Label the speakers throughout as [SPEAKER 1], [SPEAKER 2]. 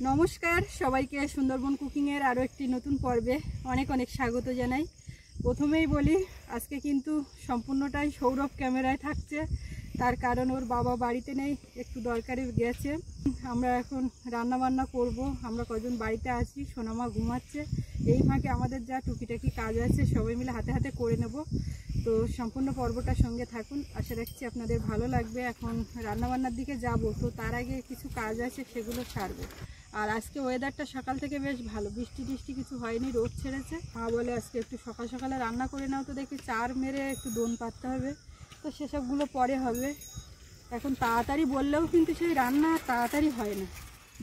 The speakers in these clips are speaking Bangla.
[SPEAKER 1] নমস্কার সবাইকে সুন্দরবন কুকিংয়ের আরও একটি নতুন পর্বে অনেক অনেক স্বাগত জানাই। প্রথমেই বলি আজকে কিন্তু সম্পূর্ণটাই সৌরভ ক্যামেরায় থাকছে, তার কারণ ওর বাবা বাড়িতে নেই, একটু দরকারে গেছে। আমরা এখন রান্না বান্না করব, আমরা কজন বাড়িতে আছি, সোনামা ঘুমাচ্ছে। এই ফাঁকে আমাদের যা টুকিটাকি কাজ আছে সবাই মিলে হাতে হাতে করে নেব। তো সম্পূর্ণ পর্বটার সঙ্গে থাকুন, আশা রাখছি আপনাদের ভালো লাগবে। এখন রান্নাবান্নার দিকে যাব, তো তার আগে কিছু কাজ আছে সেগুলো সারবো। আর আজকে ওয়েদারটা সকাল থেকে বেশ ভালো, বৃষ্টি টিষ্টি কিছু হয়নি, রোদ ছেড়েছে। মা বলে আজকে একটু সকাল সকালে রান্না করে নাও, তো দেখি চার মেরে একটু দোন পাততে হবে, তো সেসবগুলো পরে হবে। এখন তাড়াতাড়ি বললেও কিন্তু সেই রান্না তাড়াতাড়ি হয় না,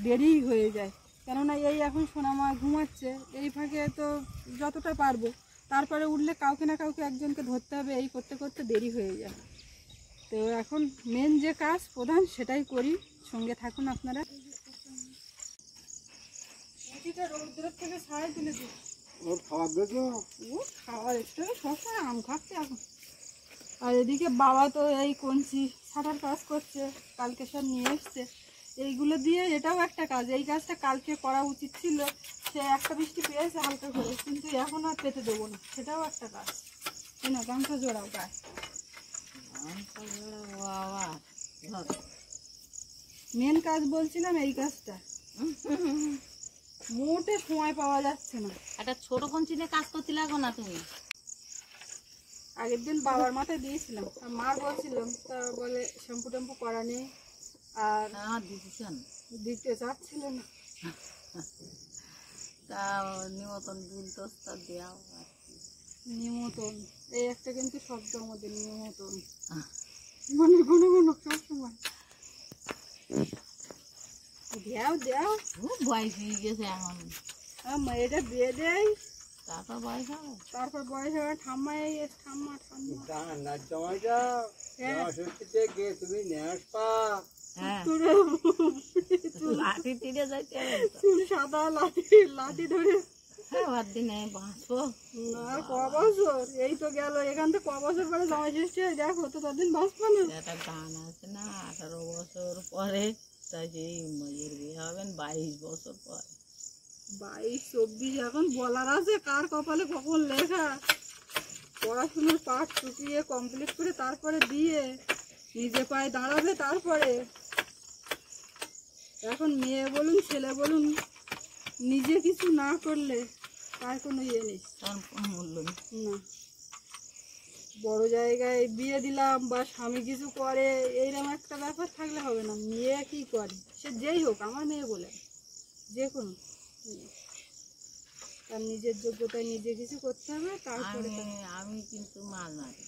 [SPEAKER 1] দেরিই হয়ে যায়। কেননা এই এখন সোনামা ঘুমাচ্ছে, এই ফাঁকে তো যতটা পারবো, তারপরে উঠলে কাউকে না কাউকে একজনকে ধরতে হবে, এই করতে করতে দেরি হয়ে যায়। তো এখন মেন যে কাজ প্রধান সেটাই করি, সঙ্গে থাকুন আপনারা। রৌদ্রের থেকে ছাড়াই তুলে দিই, ওর খাওয়ার দেখো, ও খাওয়ার একটু সবসময় আম খাচ্ছে এখন। আর এদিকে বাবা তো এই কঞ্চি ছাটার কাজ করছে, কালকে সব নিয়ে এসছে। এইগুলো দিয়ে এটাও একটা কাজ, এই কাজটা কালকে করা উচিত ছিল, সে একটা বৃষ্টি পেয়েছে হালকা করে, কিন্তু এখন আর পেতে দেবো না, সেটাও একটা কাজ। না গামছা জোড়াও গায়ে, মেন কাজ বলছিলাম এই কাজটা। মোটে সময় পাওয়া যাচ্ছে না,
[SPEAKER 2] একটা ছোট কঞ্চি দিয়ে কাজ করতে লাগো না তুমি।
[SPEAKER 1] আগের দিন বাবার মাথায় দিয়েছিলাম, মার বলছিলাম, তা বলে শ্যাম্পু ট্যাম্পু করা নেই, আর দিতে চাচ্ছিল না।
[SPEAKER 2] তা নিমন্ত্রণ বলতো তা দেওয়া,
[SPEAKER 1] নিমন্ত্রণ এই একটা কিন্তু শব্দ আমাদের, নিমন্ত্রণ মানে কোনো কোনো সবসময় দেও দেও,
[SPEAKER 2] বয়স হয়ে গেছে এখন,
[SPEAKER 1] এটা দিয়ে দেয়,
[SPEAKER 2] তারপর বয়স হবে,
[SPEAKER 1] তারপর বয়স হবে। ঠাম্মা এই ঠাম্মা ঠাম্মা তুমি
[SPEAKER 2] লাঠি তীরে যাইতে
[SPEAKER 1] সাদা লাঠি লাঠি ধরে
[SPEAKER 2] দিনে বাঁচবো
[SPEAKER 1] না। ক বছর এই তো গেল, এখান থেকে ক বছর পরে জামাই ষষ্ঠী দেখো তো, ততদিন বাঁচবো না।
[SPEAKER 2] একটা গান আছে না, 18 বছর পরে তাই সেই মেয়ের বিয়ে হবেন 22 বছর পর।
[SPEAKER 1] 22 24 এখন বলার আছে কার কপালে কখন লেখা। পড়াশোনার পাঠ চুকিয়ে কমপ্লিট করে তারপরে দিয়ে নিজে পায়ে দাঁড়াবে, তারপরে এখন মেয়ে বলুন ছেলে বলুন, নিজে কিছু না করলে তার কোনো ইয়ে নেই,
[SPEAKER 2] তার কোনো মূল্য নেই
[SPEAKER 1] না। বড় জায়গায় বিয়ে দিলাম বা স্বামী কিছু করে এইরকম একটা ব্যাপার থাকলে হবে না। মেয়ে কি করে, সে যেই হোক, আমার মেয়ে বলে যে কোনো, তার নিজের যোগ্যতায় নিজে কিছু করতে হবে। তারপরে
[SPEAKER 2] আমি কিন্তু মাছ মারি,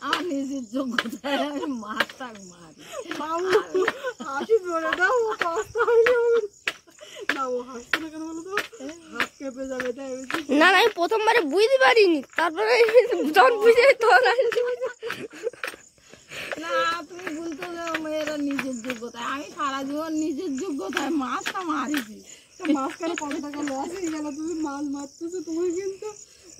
[SPEAKER 2] আমার নিজের যোগ্যতায় আমি মাছটা মারি।
[SPEAKER 1] হাসি ধরে দাও, ও কষ্ট হইলে না, ও হাসছে না কেন বলো তো, হাত কেঁপে যাবে।
[SPEAKER 3] না না, আমি প্রথমবারে বুঝতে পারিনি, তারপরে যখন বুঝে তখন
[SPEAKER 2] না, তুমি বলতে মেয়েরা নিজের যোগ্যতায়, আমি সারা জীবন নিজের যোগ্যতায় মাছটা মারিছি।
[SPEAKER 1] মাছখানে কত টাকা লস হয়ে গেল, তুমি মাছ মারতেছো, তুমি কিন্তু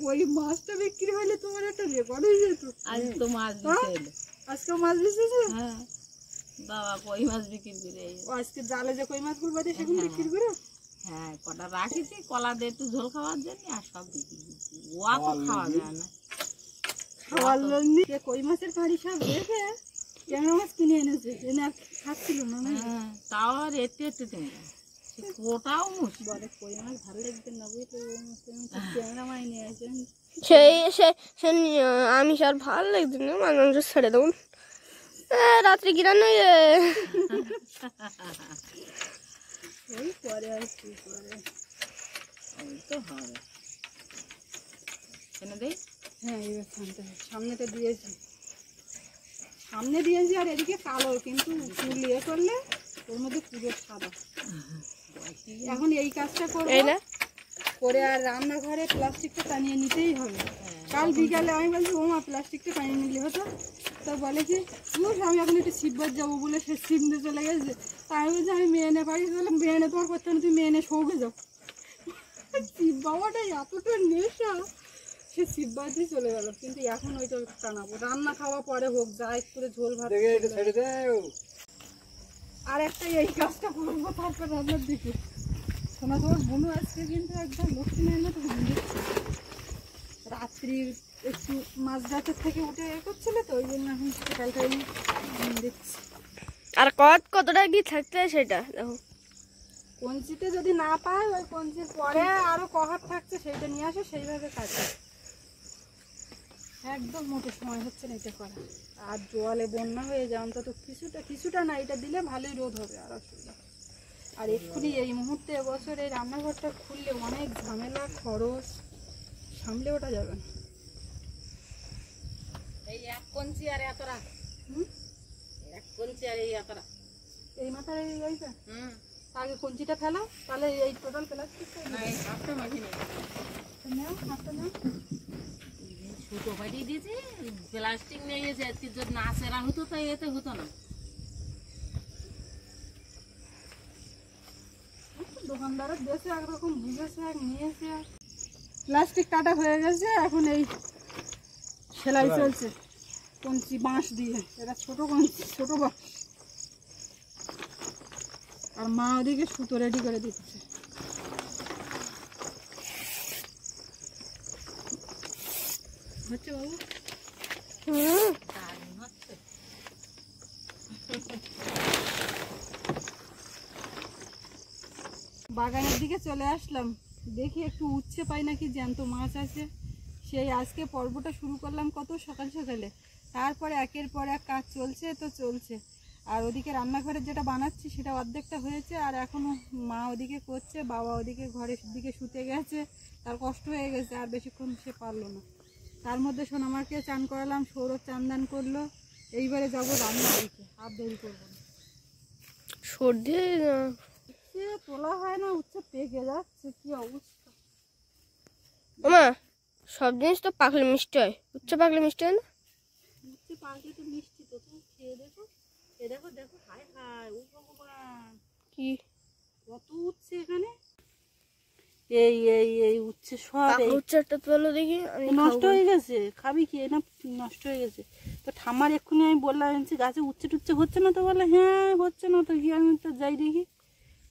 [SPEAKER 1] ওই মাছটা বিক্রি হলে তোমার একটা রেকর্ড হয়ে যেত।
[SPEAKER 2] আজ তো মাছ বিক্রি হলো,
[SPEAKER 1] আজকে মাছ বিক্রি,
[SPEAKER 2] হ্যাঁ বাবা কই মাছ বিক্রি করে,
[SPEAKER 1] আজকে জালে যে কই মাছগুলো বাদে সেগুলো বিক্রি করে,
[SPEAKER 2] হ্যাঁ কটা রাখেছি কলা দিয়ে একটু ঝোল খাওয়ার জন্য, আর সব বিক্রি করছি। ও তো খাওয়া যায় না,
[SPEAKER 1] খাওয়ার জন্য কই মাছের কাঁড়ি সব রেখে ট্যাংরা মাছ কিনে এনেছে, এনে আর খাচ্ছিল না।
[SPEAKER 2] হ্যাঁ তাও আর একটু একটু ট্যাংরা, ওটাও মুশকিল।
[SPEAKER 1] বলে কই মাছ ভালো লাগবে না, বুঝলি, ট্যাংরা মাছ নিয়ে আসেন।
[SPEAKER 3] আমি আর ভালো লাগছে না, মাঝে মাঝে ছেড়ে দেবো রাত্রে কি রান্না
[SPEAKER 1] ওই পরে আর কি করে,
[SPEAKER 2] ওই তো হবে এনে দেই।
[SPEAKER 1] হ্যাঁ এবার সামনেটা দিয়েছি, সামনে দিয়েছি, আর এদিকে কালো, কিন্তু ফুল ইয়ে করলে ওর মধ্যে পুরো সাদা। এখন এই কাজটা করবো করে, আর রান্নাঘরে প্লাস্টিকটা টানিয়ে নিতেই হবে। কাল বিকালে আমি বলছি ও মা প্লাস্টিকটা টানিয়ে নিলে হতো, তো বলে কি আমি এখন একটু শিববার যাবো বলে সে শিবতে চলে গেছে। তা আমি বলছি আমি মেয়ে এনে বাড়ি বললাম, মেয়ে এনে তোমার করতে না, তুমি মেয়ে এনে সৌকে যাও। শিব বাবাটা এতটা নেশা, সে শিববার দিয়ে চলে গেল। কিন্তু এখন ওইটা টানাবো, রান্না খাওয়া পরে হোক, যা একটু ঝোল ভাত। আর একটা এই কাজটা করবো, তারপর রান্নার দিকে। শোনা তোমার বোনু আজকে কিন্তু একদম লক্ষ্মী নেয় না, তো দিচ্ছে রাত্রি একটু মাঝরাতের থেকে উঠে করছিল, তো ওই জন্য এখন সকালটাই দিচ্ছি।
[SPEAKER 3] আর কতটা কি থাকতে হয় সেটা দেখো।
[SPEAKER 1] কঞ্চিতে যদি না পায়, ওই কঞ্চির পরে আরো কহার থাকছে, সেইটা নিয়ে আসো, সেইভাবে কাটে। একদম মোটে সময় হচ্ছে না এটা করা। আর জলে বন্যা হয়ে যায়, অন্তত কিছুটা না, এটা দিলে ভালোই রোদ হবে, আর অসুবিধা। আর এক্ষুনি এই মুহূর্তে এবছর এই রান্নাঘরটা খুললে অনেক ঝামেলা, খরচ সামলে ওটা যাবে না।
[SPEAKER 2] এই এক কঞ্চি আর এতটা, এক কঞ্চি আর এই এতটা,
[SPEAKER 1] এই মাথায় এইটা আগে কঞ্চিটা ফেলো, তাহলে এই টোটাল প্লাস্টিক
[SPEAKER 2] হাফটা মাঝে নেই,
[SPEAKER 1] নাও, হাতটা নাও।
[SPEAKER 2] সুতো পাঠিয়ে দিয়েছি, প্লাস্টিক নিয়ে গেছে। আজকে যদি না সেরা হতো তাই এতে হতো না।
[SPEAKER 1] দোকানদারের দেশে একরকম বুঝেছে, এক নিয়েছে। প্লাস্টিক কাটা হয়ে গেছে, এখন এই সেলাই চলছে কঞ্চি বাঁশ দিয়ে। এটা ছোট কঞ্চি, ছোট বাঁশ। আর মা ওদিকে সুতো রেডি করে দিচ্ছে। হচ্ছে বাবু?
[SPEAKER 2] দারুণ হচ্ছে।
[SPEAKER 1] বাগানের দিকে চলে আসলাম, দেখি একটু উচ্ছে পাই নাকি জ্যান্ত মাছ আছে। সেই আজকে পর্বটা শুরু করলাম কত সকাল সকালে, তারপরে একের পর এক কাজ চলছে তো চলছে। আর ওদিকে রান্নাঘরে যেটা বানাচ্ছি সেটা অর্ধেকটা হয়েছে, আর এখনো মা ওদিকে করছে, বাবা ওদিকে ঘরের দিকে শুতে গেছে, তার কষ্ট হয়ে গেছে, আর বেশিক্ষণ সে পারলো না। তার মধ্যে সোনামাকে চান করালাম, সৌরভ চান দান করলো। এইবারে যাবো রান্নার দিকে, আর দেরি করবো না।
[SPEAKER 3] সর্দি
[SPEAKER 1] উচ্ছে তোলা হয় না, উচ্ছে পেকে যাচ্ছে, কি অবস্থা।
[SPEAKER 3] ওমা, সব জিনিস তো পাকলে মিষ্টি হয়, উচ্চ পাকলে মিষ্টি হয় না?
[SPEAKER 1] উচ্ছে পাকলে তো মিষ্টি, তো তুমি খেয়ে দেখো। এ দেখো দেখো, হায় হায়, ও ভগবান,
[SPEAKER 3] কি
[SPEAKER 1] কত উচ্ছে এখানে। এই এই এই উচ্ছে সব
[SPEAKER 3] উচ্চটা তোলো দেখি, আমি
[SPEAKER 1] নষ্ট হয়ে গেছে। খাবি কি? না নষ্ট হয়ে গেছে তো। ঠাম্মার এক্ষুনি আমি বললাম গাছে উচ্ছে টুচ্ছে হচ্ছে না, তো বলে হ্যাঁ হচ্ছে না, তো গিয়ে আমি তো যাই দেখি,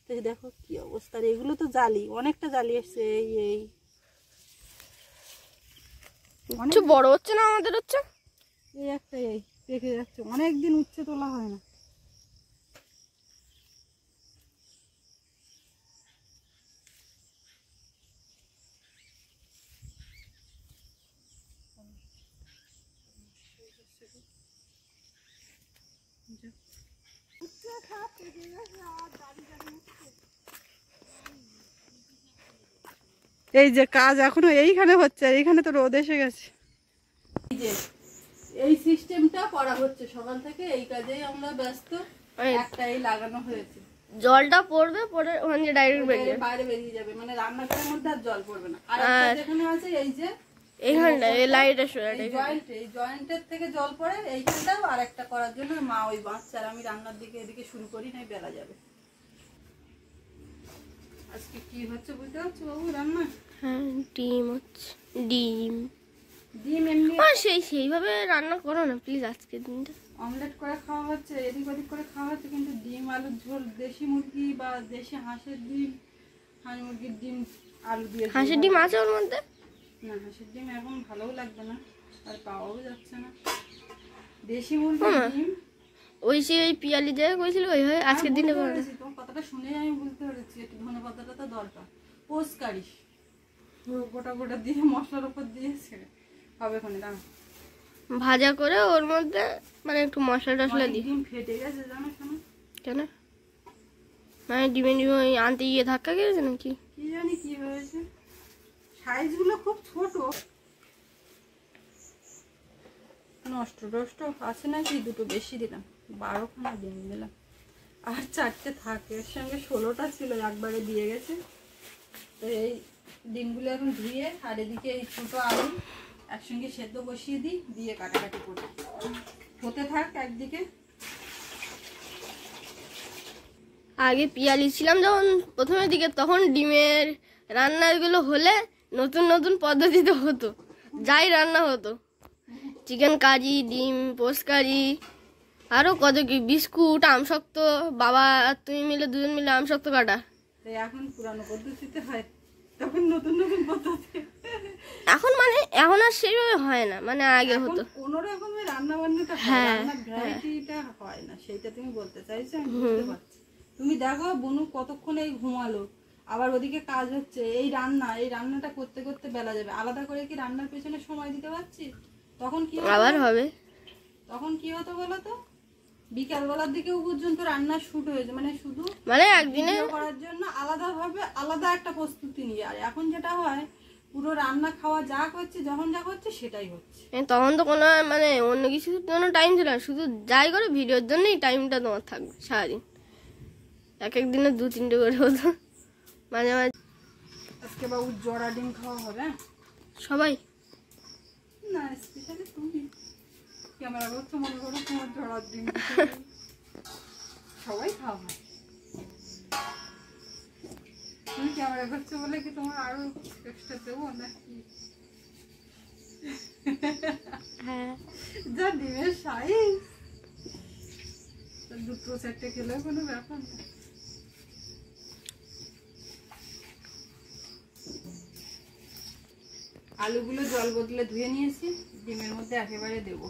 [SPEAKER 1] তো দেখো কি অবস্থা। এগুলো তো জালি, অনেকটা জালি এসছে। এই এই
[SPEAKER 3] উচ্চ বড় হচ্ছে না আমাদের হচ্ছে।
[SPEAKER 1] এই একটা এই পেকে যাচ্ছে, অনেকদিন উচ্ছে তোলা হয় না। এই যে কাজ এখনো এইখানে হচ্ছে, এইখানে তো রোদ এসে গেছে। এই যে এই সিস্টেমটা করা হচ্ছে সকাল থেকে, এই কাজেই আমরা ব্যস্ত। একটাই লাগানো হয়েছে,
[SPEAKER 3] জলটা পড়বে, পড়ে ওখান থেকে ডাইরেক্ট বেরিয়ে
[SPEAKER 1] বাইরে বেরিয়ে যাবে, মানে রান্নাঘরের মধ্যে আর জল পড়বে না। আর একটা যেখানে আছে এই যে
[SPEAKER 3] এইখানটা, এই লাইটের
[SPEAKER 1] এই জয়েন্টের থেকে জল পড়ে এইখানটাও, আর একটা করার জন্য মা ওই বাঁচছে, আর আমি রান্নার দিকে এদিকে শুরু করি, নাই বেলা যাবে। আজকে কি হচ্ছে বুঝতে পারছো বাবু রান্না?
[SPEAKER 3] হ্যাঁ, ডিম হচ্ছে, ডিম
[SPEAKER 1] ডিম এমনি
[SPEAKER 3] সেইভাবে রান্না করো না প্লিজ আজকের দিনটা।
[SPEAKER 1] অমলেট করে খাওয়া হচ্ছে, এদিক ওদিক করে খাওয়া হচ্ছে, কিন্তু ডিম আলুর ঝোল, দেশি মুরগি বা দেশি হাঁসের ডিম, হাঁস মুরগির ডিম আলু দিয়ে।
[SPEAKER 3] হাঁসের ডিম আছে ওর মধ্যে?
[SPEAKER 1] না, হাঁসের ডিম এখন ভালোও লাগবে না, আর পাওয়াও যাচ্ছে না। দেশি মুরগির ডিম
[SPEAKER 3] ওই সে ওই পিয়ালি দিয়ে করেছিল ওইভাবে আজকের দিনে করো।
[SPEAKER 1] তোমার কথাটা শুনে আমি বুঝতে পেরেছি, একটু ধনে পাতাটা তো দরকার। পোস্ট কারিস গোটা গোটা দিয়ে মশলার উপর দিয়ে ছেড়ে হবে ওখানে। দাঁড়া,
[SPEAKER 3] ভাজা করে ওর মধ্যে মানে একটু মশলা টশলা দিই।
[SPEAKER 1] ডিম ফেটে গেছে জানো শোনো।
[SPEAKER 3] কেন? মানে ডিমে ডিমে ওই আনতে গিয়ে ধাক্কা গেছে নাকি
[SPEAKER 1] কি জানি কি হয়েছে, সাইজগুলো খুব ছোট। নষ্ট টষ্ট আছে নাকি, দুটো বেশি দিলাম, 12খানা ডিম দিলাম, আর 4টে থাকে, এর সঙ্গে 16টা ছিল, একবারে দিয়ে গেছে। তো এই ডিমগুলো এখন ধুয়ে, আর এদিকে এই ছোটো আলু একসঙ্গে সেদ্ধ বসিয়ে দিই, দিয়ে কাটাকাটি করি, হতে থাক একদিকে।
[SPEAKER 3] আগে পিয়ালি ছিলাম যখন প্রথমের দিকে, তখন ডিমের রান্নাগুলো হলে নতুন নতুন পদ্ধতিতে হতো, যাই রান্না হতো, চিকেন কারি, ডিম পোস্ট কারি, আরো কত কি বিস্কুট, আমশক্ত, বাবা আর তুমি মিলে দুজন মিলে আমশক্ত কাটা।
[SPEAKER 1] তাই এখন পুরানো পদ্ধতিতে হয়, তখন নতুন নতুন পদ্ধতি।
[SPEAKER 3] এখন এখন আর সেইভাবে হয় না, আগে হতো।
[SPEAKER 1] কোন রকমের রান্না বান্নাটা রান্নার ভ্যারাইটিটা হয় না, সেইটা তুমি বলতে চাইছো, আমি বুঝতে পারছি। তুমি দেখো বুনু কতক্ষণ এই ঘুমালো, আবার ওদিকে কাজ হচ্ছে, এই রান্নাটা করতে করতে বেলা যাবে। আলাদা করে কি রান্নার পেছনে সময় দিতে পারছি? তখন কি
[SPEAKER 3] আবার হবে,
[SPEAKER 1] তখন কি হতো বলো তো, বিকাল বেলার দিকেও পর্যন্ত রান্না শুট হয়েছে, শুধু
[SPEAKER 3] একদিনে
[SPEAKER 1] করার জন্য আলাদা একটা প্রস্তুতি নিয়ে। আর এখন যেটা হয়, পুরো রান্না খাওয়া যা করছে, যখন যা করছে সেটাই হচ্ছে।
[SPEAKER 3] তখন তো কোনো অন্য কিছুর জন্য টাইম ছিল না, শুধু যাই করে ভিডিওর জন্যই টাইমটা তোমার থাকবে সারাদিন। এক দিনে 2-3টে করে হতো মাঝে মাঝে।
[SPEAKER 1] আজকে বাবু জড়া ডিম খাওয়া হবে?
[SPEAKER 3] সবাই
[SPEAKER 1] না, স্পেশালি তুমি ক্যামেরা করছো, মনে করো তোমার জড়া ডিম সবাই খাওয়া হয়। তুমি ক্যামেরা করছো বলে কি তোমার আরো এক্সট্রা দেবো নাকি?
[SPEAKER 3] হ্যাঁ,
[SPEAKER 1] যা ডিমের সাইজ, 2-4টে খেলেও কোনো ব্যাপার না। আলুগুলো জল বদলে ধুয়ে নিয়েছি, ডিমের মধ্যে একেবারে দেবো।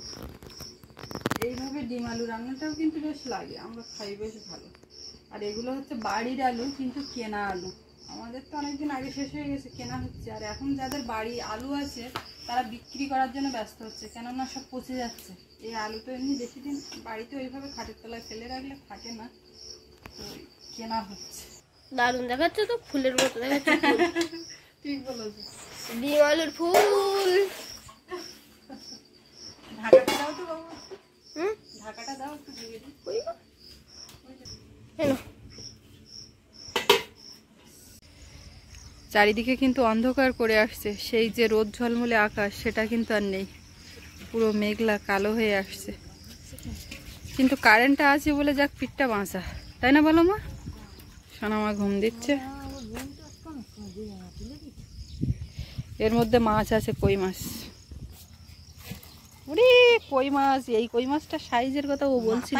[SPEAKER 1] এইভাবে ডিম আলু রান্নাটাও কিন্তু বেশ লাগে, আমরা খাই বেশ ভালো। আর এগুলো হচ্ছে বাড়ির আলু, কিন্তু কেনা আলু। আমাদের তো অনেকদিন আগে শেষ হয়ে গেছে, কেনা হচ্ছে। আর এখন যাদের বাড়ি আলু আছে তারা বিক্রি করার জন্য ব্যস্ত হচ্ছে, কেননা সব পচে যাচ্ছে। এই আলু তো এমনি বেশি দিন বাড়িতে ওইভাবে খাটের তলায় ফেলে রাখলে থাকে না, তো কেনা হচ্ছে।
[SPEAKER 3] দারুণ দেখাচ্ছে তো, ফুলের মতো দেখাচ্ছে।
[SPEAKER 1] ঠিক বলেছো,
[SPEAKER 3] ডিম আলুর ফুল।
[SPEAKER 1] ঢাকাটা দাও তো বাবু, ঢাকাটা দাও একটু দিয়ে দিই। চারিদিকে কিন্তু অন্ধকার করে আসছে, সেই যে রোদ ঝলমলে আকাশ সেটা কিন্তু আর নেই, পুরো মেঘলা কালো হয়ে আসছে। কিন্তু কারেন্টটা আছে বলে যাক পিঠটা বাঁচা, তাই না বলো মা? সোনা মা ঘুম দিচ্ছে। এর মধ্যে মাছ আছে, কই মাছ। ওরে কই মাছ, এই কই মাছটা সাইজের কথা ও বলছিল।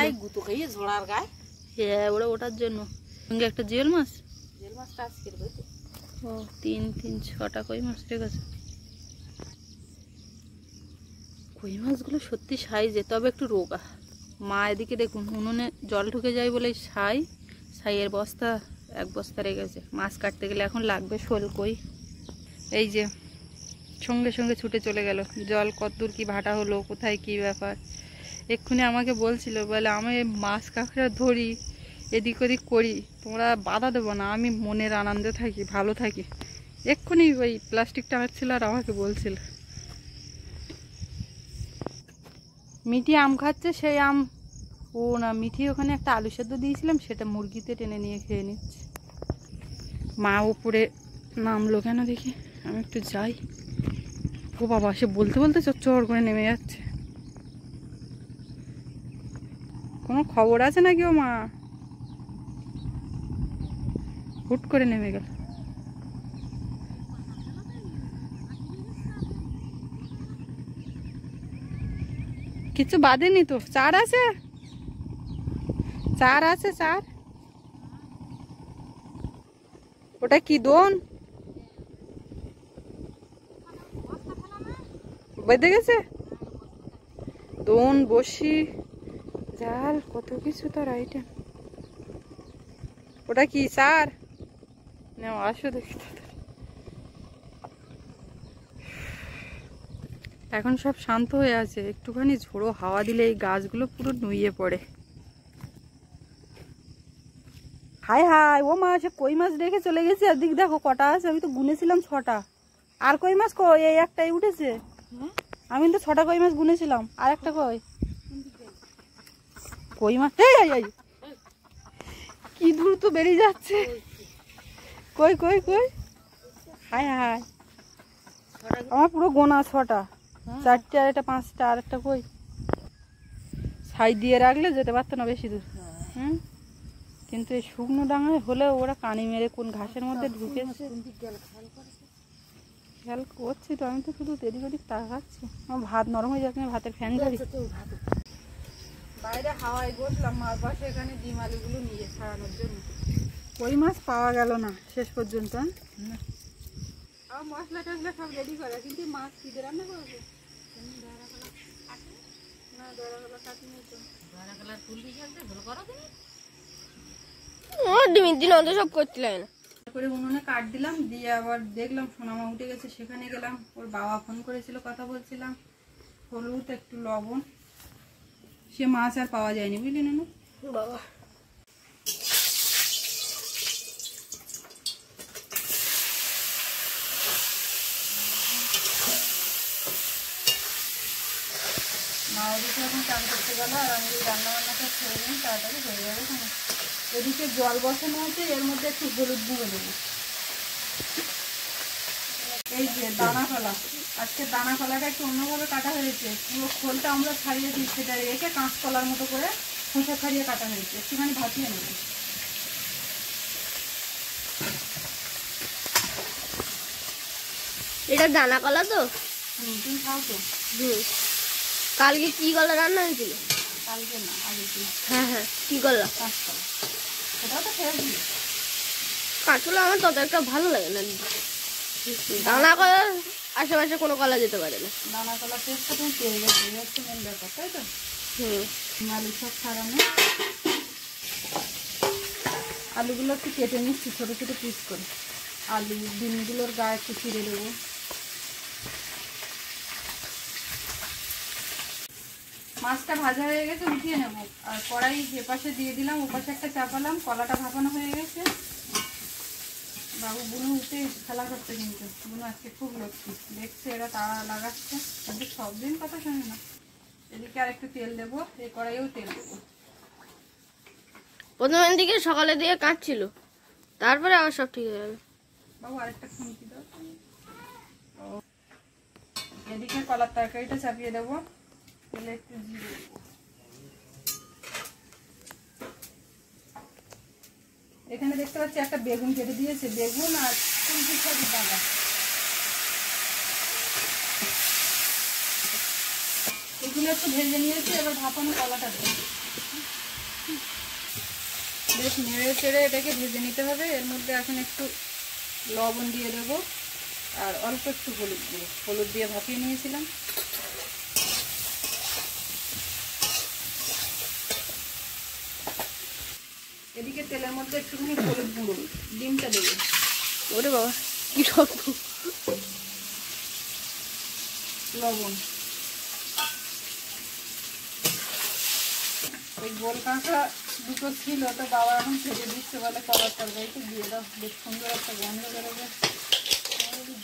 [SPEAKER 1] হ্যাঁ, ওটার জন্য সঙ্গে একটা জিওল মাছ। ও 3-6টা কই মাছ রেখেছে। কই মাছগুলো সত্যি সাইজে, তবে একটু রোগা। মা এদিকে দেখুন উনুনে জল ঢুকে যায় বলে ছাইয়ের বস্তা 1 বস্তা রেখেছে। মাছ কাটতে গেলে এখন লাগবে শোল কই। এই যে সঙ্গে সঙ্গে ছুটে চলে গেল, জল কতদূর কি ভাটা হলো, কোথায় কি ব্যাপার। এক্ষুনি আমাকে বলছিল, বলে আমি মাছ কাঁকড়া ধরি, এদিক ওদিক করি, তোমরা বাধা দেবো না, আমি মনের আনন্দে থাকি, ভালো থাকি। এক্ষুনি ওই প্লাস্টিক টানাচ্ছিল আর আমাকে বলছিল। মিঠি আম খাচ্ছে, সেই আম ও না, মিঠি ওখানে একটা আলু সেদ্ধ দিয়েছিলাম, সেটা মুরগিতে টেনে নিয়ে খেয়ে নিচ্ছে। মা উপরে নামলো কেন দেখি, আমি একটু যাই। ও বাবা, সে বলতে বলতে চোর করে নেমে যাচ্ছে। কোনো খবর আছে নাকি ও মা? হুট করে নেমে গেল। কিছু বাঁধেনি তো? চার আছে, চার আছে, চার। ওটা কি দোন বেঁধে গেছে? দোন, বসি, জাল, কত কিছু তার আইটেম। ওটা কি চার? না, আসো দেখি। এখন সব শান্ত হয়ে আছে, একটুখানি ঝোড়ো হাওয়া দিলে এই গাছগুলো পুরো নুইয়ে পড়ে। হাই হাই, ও মা, সে কই মাছ রেখে চলে গেছে। এদিক দেখো কটা আছে, আমি তো গুনেছিলাম 6টা। আর কই মাছ কই? এই একটাই উঠেছে। আমি তো 6টা কই মাছ গুনেছিলাম, আর একটা কই? কই মাছ কি দ্রুত বেরিয়ে যাচ্ছে। কই কই কই? হাই হাই, আমার পুরো গোনা 6টা, 4টে আর একটা 5টা, আর একটা কই? ছাই দিয়ে রাখলে যেতে পারতো না বেশি দূর। কিন্তু এই শুকনো ডাঙায় হলেও ওরা কানি মেরে কোন ঘাসের মধ্যে ঢুকেছে। খেয়াল করছি তো, আমি তো শুধু এদিক ওদিক তাকাচ্ছি। আমার ভাত নরম হয়ে যাচ্ছে, ভাতের ফ্যান ধরি। বাইরে হাওয়ায় বসলাম, মার পাশে এখানে ডিম আলুগুলো নিয়ে ছাড়ানোর জন্য। কই মাছ পাওয়া গেল না শেষ পর্যন্ত। আর মশলা টসলা সব রেডি করা, কিন্তু মাছ কি দিয়ে রান্না করবে? না দয়াগুলো কাটিনি তো।
[SPEAKER 3] ডিমের দিন অত সব করতে লাগে না।
[SPEAKER 1] করে উনুনে কাট দিলাম, দিয়ে আবার দেখলাম সোনামা উঠে গেছে, সেখানে গেলাম। ওর বাবা ফোন করেছিল, কথা বলছিলাম। হলুদ, একটু লবণ, সে মাছ আর পাওয়া যায়নি, বুঝলি না?
[SPEAKER 3] বাবা
[SPEAKER 1] মা ওদিকে এখন চান করতে গেল, আর আমি রান্না বান্নাটা ছেড়ে নিই, তাড়াতাড়ি হয়ে যাবে। এদিকে জল বসানো আছে, এর মধ্যে একটু হলুদ গুঁড়ো দেবো। এই যে দানা কলা, আজকে দানা কলাটা একটু অন্যভাবে কাটা হয়েছে। পুরো খোলটা আমরা ছাড়িয়েছি, সেটা রেখে কাঁচকলার মতো করে খোসা ছাড়িয়ে কাটা হয়েছে। একটুখানি ভাপিয়ে নেব।
[SPEAKER 3] এটা দানা কলা তো?
[SPEAKER 1] তুমি খাও তো?
[SPEAKER 3] কালকে কি কলা রান্না হয়েছিল?
[SPEAKER 1] কালকে না, আগে কি?
[SPEAKER 3] হ্যাঁ হ্যাঁ, কি কলা?
[SPEAKER 1] কাঁচকলা, সেটাও তো খেয়েছি।
[SPEAKER 3] কাঁচকলা আমার তত একটা ভালো লাগে না। দানা কলার আশেপাশে কোনো কলা যেতে পারে না।
[SPEAKER 1] দানা কলা টেস্টটা তুমি পেয়ে গেছো, এই হচ্ছে মেন ব্যাপার, তাই তো? আলু সব ছাড়ানো, আলুগুলো একটু কেটে নিচ্ছি ছোটো ছোটো পিস করে। আলু ডিমগুলোর গায়ে একটু ছিঁড়ে দেবো। মাছটা ভাজা হয়ে গেছে, উঠিয়ে নেব। আর কড়াই এপাশে দিয়ে দিলাম, ওপাশে একটা চাপালাম। কলাটা ভাপানো হয়ে গেছে। বাবু বুনু উঠে খেলা করতে, কিন্তু বুনু আজকে খুব লক্ষ্মী, দেখছে এরা তাড়া লাগাচ্ছে, কিন্তু সব দিন কথা শোনে না। এদিকে আর একটু তেল দেবো, এই কড়াইয়েও তেল দেবো।
[SPEAKER 3] প্রথমের দিকে সকালে দিয়ে কাটছিল, তারপরে আবার সব ঠিক হয়ে গেল।
[SPEAKER 1] বাবু আরেকটা খুন্তি দাও। এদিকে কলার তরকারিটা চাপিয়ে দেবো, তেলে একটু জিরে দেবো। এখানে দেখতে পাচ্ছি একটা বেগুন কেটে দিয়েছে, বেগুন আর কুলপি শাকের দানা। এগুলো একটু ভেজে নিয়েছি, এবার ভাপানো কলাটা দেবো। বেশ নেড়ে চেড়ে এটাকে ভেজে নিতে হবে। এর মধ্যে এখন একটু লবণ দিয়ে দেবো, আর অল্প একটু হলুদ দেবো। হলুদ দিয়ে ভাপিয়ে নিয়েছিলাম। এদিকে তেলের মধ্যে একটুখানি হলুদ গুঁড়ো, ডিমটা দেবো।
[SPEAKER 3] ওরে বাবা কি শক্ত!
[SPEAKER 1] লবণ, ওই গোল কাঁকড়া দুটো ছিল, তো বাবা এখন ফেলে দিচ্ছে, বলে কলার তরকারিতে দিয়ে দাও, বেশ সুন্দর একটা গন্ধ বেরোবে।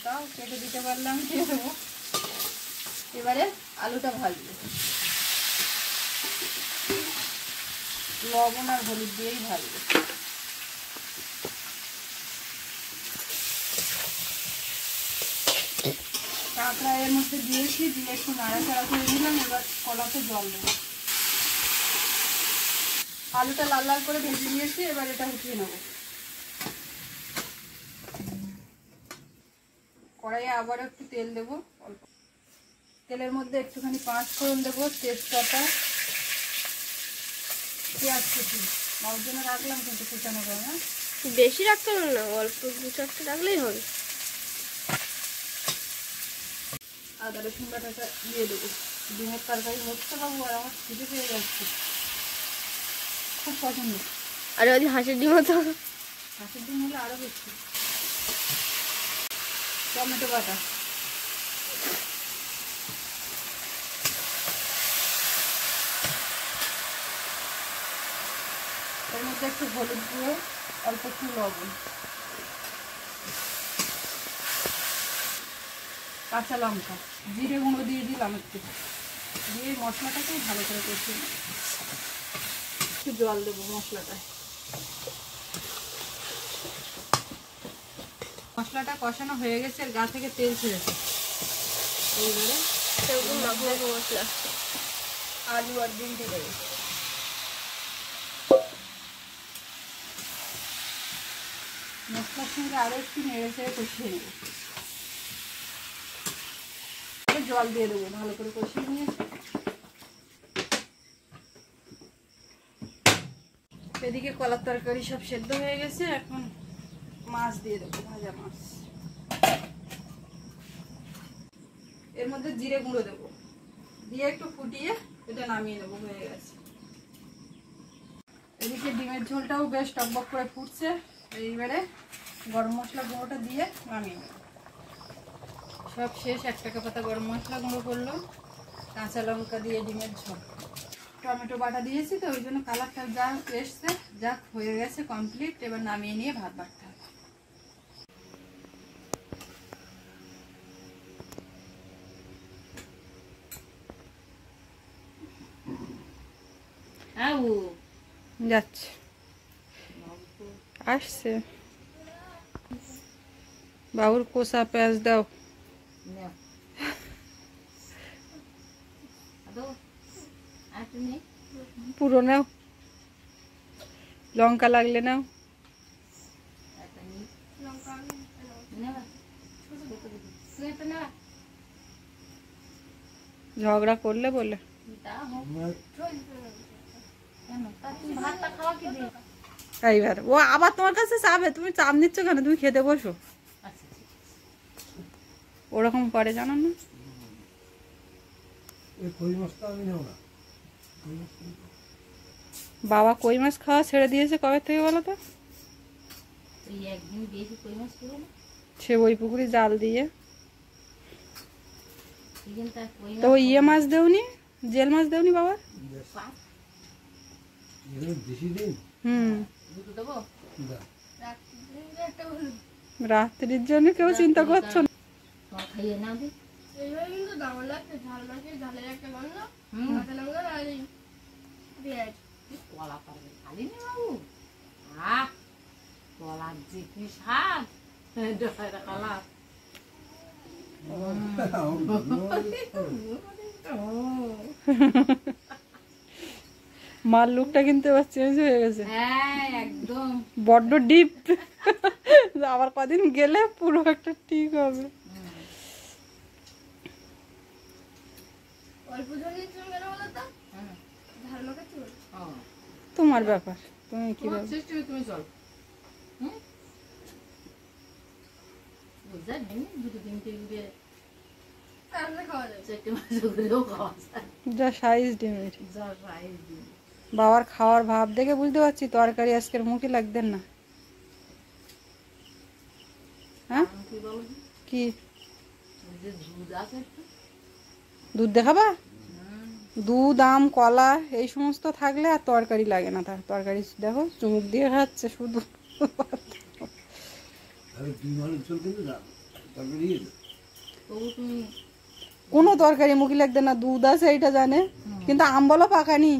[SPEAKER 1] দাও, কেটে দিতে পারলাম, দিয়ে দেবো। এবারে আলুটা ভাজবো, লবণ আর হলুদ দিয়েই ভাজবো। কাঁকড়া এর মধ্যে দিয়েছি, দিয়ে একটু নাড়াচাড়া করে দিলাম। এবার কলাতে জল দেবো। আলুটা লাল লাল করে ভেজে নিয়েছি, এবার এটা উঠিয়ে নেব। কড়াইয়ে আবার একটু তেল দেবো, অল্প। তেলের মধ্যে একটুখানি পাঁচ ফোড়ন দেবো, তেজপাতা, পেঁয়াজ কুচি। মার জন্য রাখলাম, কিন্তু কুচানো করে না,
[SPEAKER 3] বেশি রাখতে হবে না, অল্প দু চারটে রাখলেই হবে।
[SPEAKER 1] আদা রসুন বাটাটা দিয়ে দেবো। ডিমের তরকারি হচ্ছে বাবু, আর আমার খিদে পেয়ে যাচ্ছে, খুব পছন্দ।
[SPEAKER 3] আর ওই হাঁসের ডিম হতো,
[SPEAKER 1] হাঁসের ডিম হলে আরও বেশি। টমেটো বাটা, এর মধ্যে একটু হলুদ গুঁড়ো, অল্প একটু লবণ, কাঁচা লঙ্কা, জিরে গুঁড়ো দিয়ে দিলাম একটু, দিয়ে মশলাটাকে ভালো করে কষিয়ে নেব। একটু জল দেবো মশলাটায়। মশলাটা কষানো হয়ে গেছে, আর গা থেকে তেল ছেড়েছে। এইবারে
[SPEAKER 3] মশলা
[SPEAKER 1] আলু আর ডিম দিয়ে দেবো। মশলার সঙ্গে আরও একটু নেড়ে চেড়ে কষিয়ে নেব। জল দিয়ে দেবো, ভালো করে কষিয়ে নিয়েছি। এদিকে কলার তরকারি সব সেদ্ধ হয়ে গেছে, এখন মাছ দিয়ে দেবো, ভাজা মাছ। এর মধ্যে জিরে গুঁড়ো দেবো, দিয়ে একটু ফুটিয়ে এটা নামিয়ে নেবো, হয়ে গেছে। এদিকে ডিমের ঝোলটাও বেশ টকবক করে ফুটছে, এইবারে গরম মশলা গুঁড়োটা দিয়ে নামিয়ে নেবো। সব শেষ, 1 টাকা পাতা গরম মশলা গুঁড়ো করলো, কাঁচা লঙ্কা দিয়ে ডিমের ঝোল, টমেটো বাটা দিয়েছি তো ওই জন্য কালারটা যা এসছে, যাক হয়ে গেছে কমপ্লিট। এবার নামিয়ে নিয়ে ভাত বাড়তে হবে। যাচ্ছে, আসছে। বাবুর কোষা পেঁয়াজ দাও, পুরো নাও, লঙ্কা লাগলে নাও। ঝগড়া করলে বলে এইবার ও আবার তোমার কাছে চাবে, তুমি চাপ নিচ্ছ কেন? তুমি খেতে বসো। ওরকম করে জানো না? বাবা কই মাছ খাওয়া ছেড়ে দিয়েছে কবে থেকে বলো তো? সে ওই পুকুরে জাল দিয়ে। তো ইয়ে মাছ দেওনি, জেল মাছ দেওনি বাবা? রাত্রির জন্য কেউ চিন্তা করছো না? মার লুকটা কিন্তু এবার চেঞ্জ হয়ে গেছে,
[SPEAKER 2] একদম
[SPEAKER 1] বড্ড ডিপ। আবার কদিন গেলে পুরো একটা ঠিক হবে। তোমার ব্যাপার, তুমি কি ভাবে?
[SPEAKER 2] তুমি চল,
[SPEAKER 1] যা সাইজ ডিমের, বাবার খাওয়ার ভাব দেখে বুঝতে পারছি তরকারি আজকের মুখে লাগতেন না। হ্যাঁ কি দুধ দেখাবা? দুধ, আম, কলা এই সমস্ত থাকলে আর তরকারি লাগে না। তার তরকারি দেখো চুমুক দিয়ে খাচ্ছে শুধু। কোনো তরকারি মুখে লাগবে না, দুধ আছে এইটা জানে, কিন্তু আম বলো পাকানি।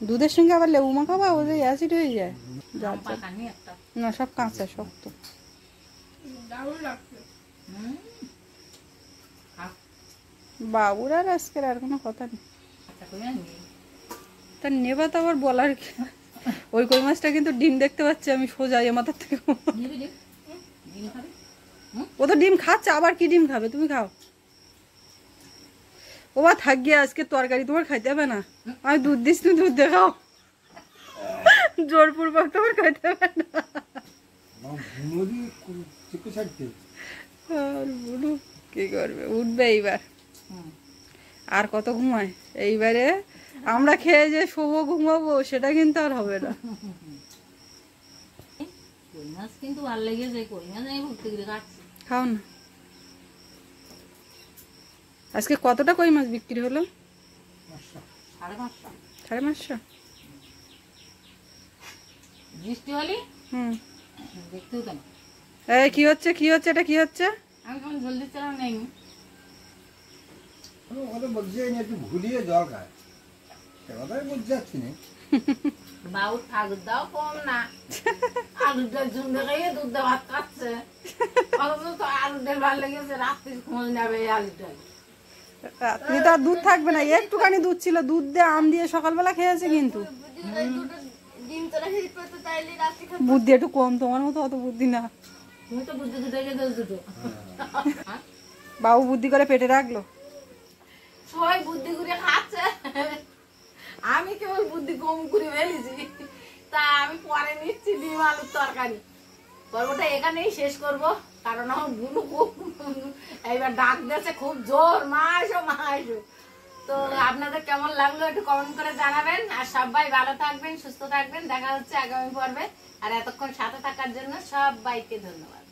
[SPEAKER 1] দুধের সঙ্গে আবার লেবু মাখাবা, ওদের অ্যাসিড হয়ে যায়। না সব কাঁচা শক্ত। বাবুর আর আজকের আর কোনো কথা নেই। তা নেবা তো আবার বলার কি? ওই কই মাছটা কিন্তু ডিম দেখতে পাচ্ছি আমি সোজা এ মাথার থেকে। ও তো ডিম খাচ্ছে, আবার কি ডিম খাবে? তুমি খাও। ও বা থাক গিয়ে আজকে তরকারি তোমার খাইতে হবে না, আমি দুধ দিস, তুমি দুধ দেখাও। জোরপূর্বক তোমার খাইতে হবে না। কি করবে, উঠবে এইবার। আর কত ঘুমায়? এইবারে আমরা খেয়ে যে শোবো ঘুমাবো সেটা কিন্তু আর হবে না। খাও না। আজকে কতটা কই মাছ বিক্রি হলো? 550।
[SPEAKER 2] বৃষ্টি হলি দেখতেও তো না।
[SPEAKER 1] এই কি হচ্ছে, কি হচ্ছে, এটা কি হচ্ছে?
[SPEAKER 2] আমি কেমন ঝোল দিচ্ছিলাম নেই।
[SPEAKER 4] ভুলিয়ে জল খায়, বুঝতে যাচ্ছি না।
[SPEAKER 2] বাবু ঠাকুর দাও কম না, আলুর ডাল ঝুমে খাইয়ে দুধ দিয়ে ভাত খাচ্ছে। আলুর ডাল ভালো লেগেছে, রাত্রি খোঁজ নেবে আলুর ডাল।
[SPEAKER 1] রাত্রি তো আর দুধ থাকবে না, একটুখানি দুধ ছিল, দুধ দিয়ে আম দিয়ে সকালবেলা খেয়েছে। কিন্তু বুদ্ধি একটু কম, তোমার মতো অত বুদ্ধি না।
[SPEAKER 2] তুমি তো বুদ্ধি দুটো দোষ দুটো।
[SPEAKER 1] বাবু বুদ্ধি করে পেটে রাখলো।
[SPEAKER 2] সবাই বুদ্ধি করে খাচ্ছে, আমি কেবল বুদ্ধি কম করে ফেলেছি, তা আমি পরে নিচ্ছি ডিম আলুর তরকারি। পর্বটা এখানেই শেষ করব, কারণ আমার বুনু খুব এইবার ডাক দিয়েছে খুব জোর, মা এসো মা এসো। তো আপনাদের কেমন লাগলো একটু কমেন্ট করে জানাবেন, আর সবাই ভালো থাকবেন, সুস্থ থাকবেন। দেখা হচ্ছে আগামী পর্বে। আর এতক্ষণ সাথে থাকার জন্য সবাইকে ধন্যবাদ।